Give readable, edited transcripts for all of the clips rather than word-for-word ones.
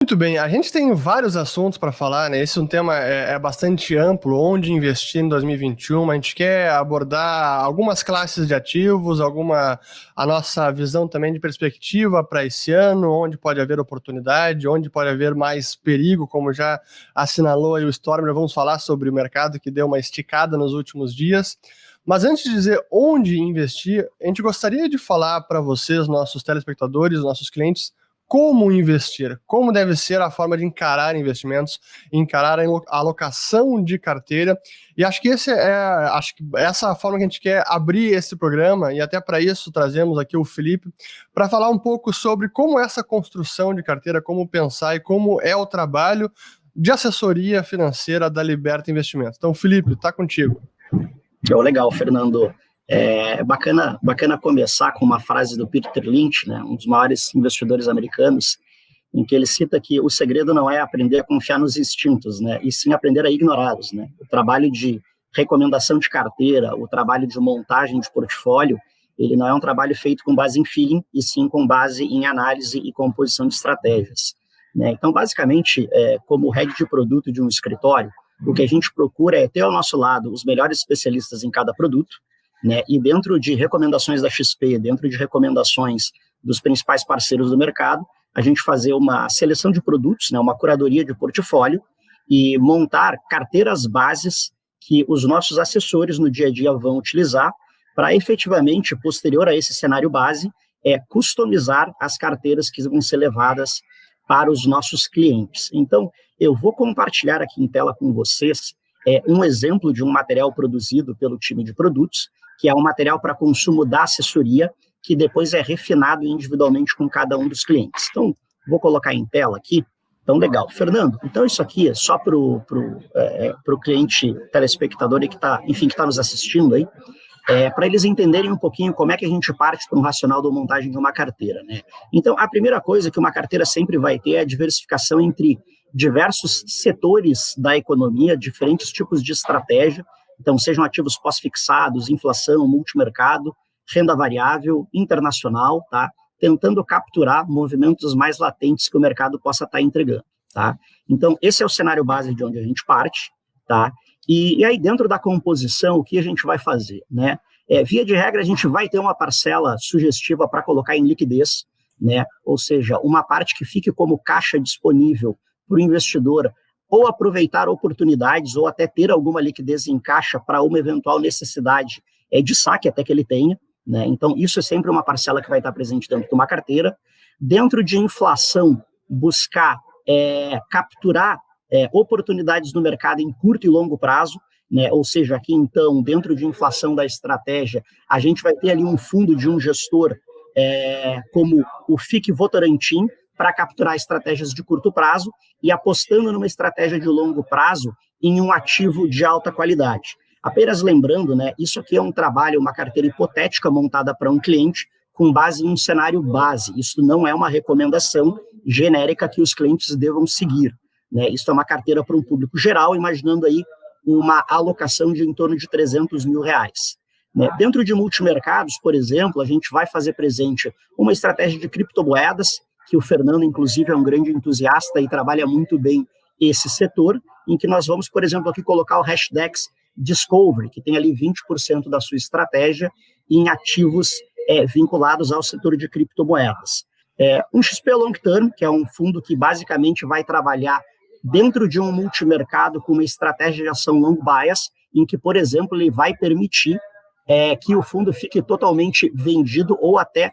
Muito bem, a gente tem vários assuntos para falar, né? Esse é um tema bastante amplo, onde investir em 2021. A gente quer abordar algumas classes de ativos, a nossa visão também de perspectiva para esse ano, onde pode haver oportunidade, onde pode haver mais perigo, como já assinalou aí o Stormer. Vamos falar sobre o mercado que deu uma esticada nos últimos dias. Mas antes de dizer onde investir, a gente gostaria de falar para vocês, nossos telespectadores, nossos clientes, como investir, como deve ser a forma de encarar investimentos, encarar a alocação de carteira. E acho que essa é a forma que a gente quer abrir esse programa, e até para isso trazemos aqui o Felipe, para falar um pouco sobre como essa construção de carteira, como pensar e como é o trabalho de assessoria financeira da Liberta Investimentos. Então, Felipe, está contigo. Legal, Fernando. É bacana começar com uma frase do Peter Lynch, né, um dos maiores investidores americanos, em que ele cita que o segredo não é aprender a confiar nos instintos, né, e sim aprender a ignorá-los, né. O trabalho de recomendação de carteira, o trabalho de montagem de portfólio, ele não é um trabalho feito com base em feeling, e sim com base em análise e composição de estratégias, né. Então, basicamente, como head de produto de um escritório, o que a gente procura é ter ao nosso lado os melhores especialistas em cada produto, né, e dentro de recomendações da XP, dentro de recomendações dos principais parceiros do mercado, a gente fazer uma seleção de produtos, né, uma curadoria de portfólio e montar carteiras bases que os nossos assessores no dia a dia vão utilizar para efetivamente, posterior a esse cenário base, customizar as carteiras que vão ser levadas para os nossos clientes. Então, eu vou compartilhar aqui em tela com vocês um exemplo de um material produzido pelo time de produtos, que é um material para consumo da assessoria, que depois é refinado individualmente com cada um dos clientes. Então, vou colocar em tela aqui. Então, legal. Fernando, então isso aqui é só para o cliente telespectador que está nos assistindo aí, para eles entenderem um pouquinho como é que a gente parte para um racional da montagem de uma carteira, né? Então, a primeira coisa que uma carteira sempre vai ter é a diversificação entre diversos setores da economia, diferentes tipos de estratégia. Então, sejam ativos pós-fixados, inflação, multimercado, renda variável, internacional, tá? Tentando capturar movimentos mais latentes que o mercado possa estar entregando, tá? Então, esse é o cenário base de onde a gente parte, tá? E aí, dentro da composição, o que a gente vai fazer, né? Via de regra, a gente vai ter uma parcela sugestiva para colocar em liquidez, né? Ou seja, uma parte que fique como caixa disponível para o investidor ou aproveitar oportunidades ou até ter alguma liquidez em caixa para uma eventual necessidade de saque até que ele tenha, né? Então, isso é sempre uma parcela que vai estar presente dentro de uma carteira. Dentro de inflação, buscar capturar oportunidades no mercado em curto e longo prazo, né? Ou seja, aqui então, dentro de inflação da estratégia, a gente vai ter ali um fundo de um gestor como o FIC Votorantim, para capturar estratégias de curto prazo e apostando numa estratégia de longo prazo em um ativo de alta qualidade. Apenas lembrando, né, isso aqui é um trabalho, uma carteira hipotética montada para um cliente com base em um cenário base. Isso não é uma recomendação genérica que os clientes devam seguir, né? Isso é uma carteira para um público geral, imaginando aí uma alocação de em torno de R$300 mil. Né? Dentro de multimercados, por exemplo, a gente vai fazer presente uma estratégia de criptomoedas, que o Fernando, inclusive, é um grande entusiasta e trabalha muito bem esse setor, em que nós vamos, por exemplo, aqui colocar o Hashdex Discovery, que tem ali 20% da sua estratégia em ativos vinculados ao setor de criptomoedas. Um XP Long Term, que é um fundo que basicamente vai trabalhar dentro de um multimercado com uma estratégia de ação long bias, em que, por exemplo, ele vai permitir que o fundo fique totalmente vendido ou até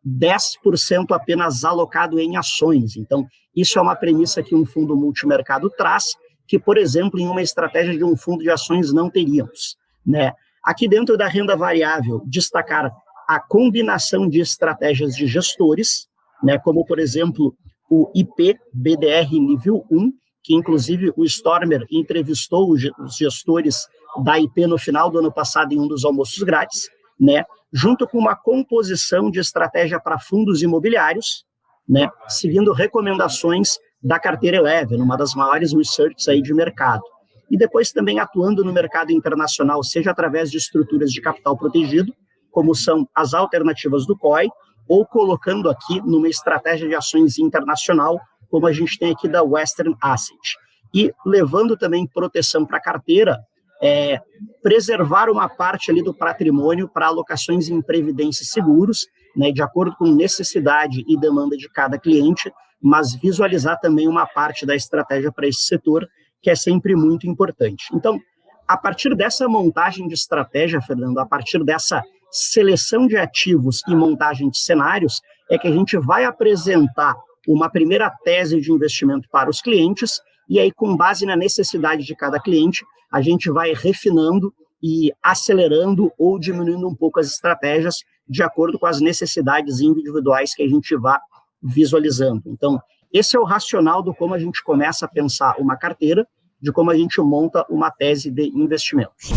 10% apenas alocado em ações. Então, isso é uma premissa que um fundo multimercado traz, que, por exemplo, em uma estratégia de um fundo de ações não teríamos, né? Aqui dentro da renda variável, destacar a combinação de estratégias de gestores, né, como, por exemplo, o IP BDR nível 1, que, inclusive, o Stormer entrevistou os gestores da IP no final do ano passado em um dos almoços grátis, né, junto com uma composição de estratégia para fundos imobiliários, né, seguindo recomendações da carteira Eleven, uma das maiores researches aí de mercado. E depois também atuando no mercado internacional, seja através de estruturas de capital protegido, como são as alternativas do COI, ou colocando aqui numa estratégia de ações internacional, como a gente tem aqui da Western Asset. E levando também proteção para a carteira, preservar uma parte ali do patrimônio para alocações em previdência e seguros, né, de acordo com necessidade e demanda de cada cliente, mas visualizar também uma parte da estratégia para esse setor, que é sempre muito importante. Então, a partir dessa montagem de estratégia, Fernando, a partir dessa seleção de ativos e montagem de cenários, é que a gente vai apresentar uma primeira tese de investimento para os clientes, e aí, com base na necessidade de cada cliente, a gente vai refinando e acelerando ou diminuindo um pouco as estratégias de acordo com as necessidades individuais que a gente vai visualizando. Então, esse é o racional do como a gente começa a pensar uma carteira, de como a gente monta uma tese de investimentos.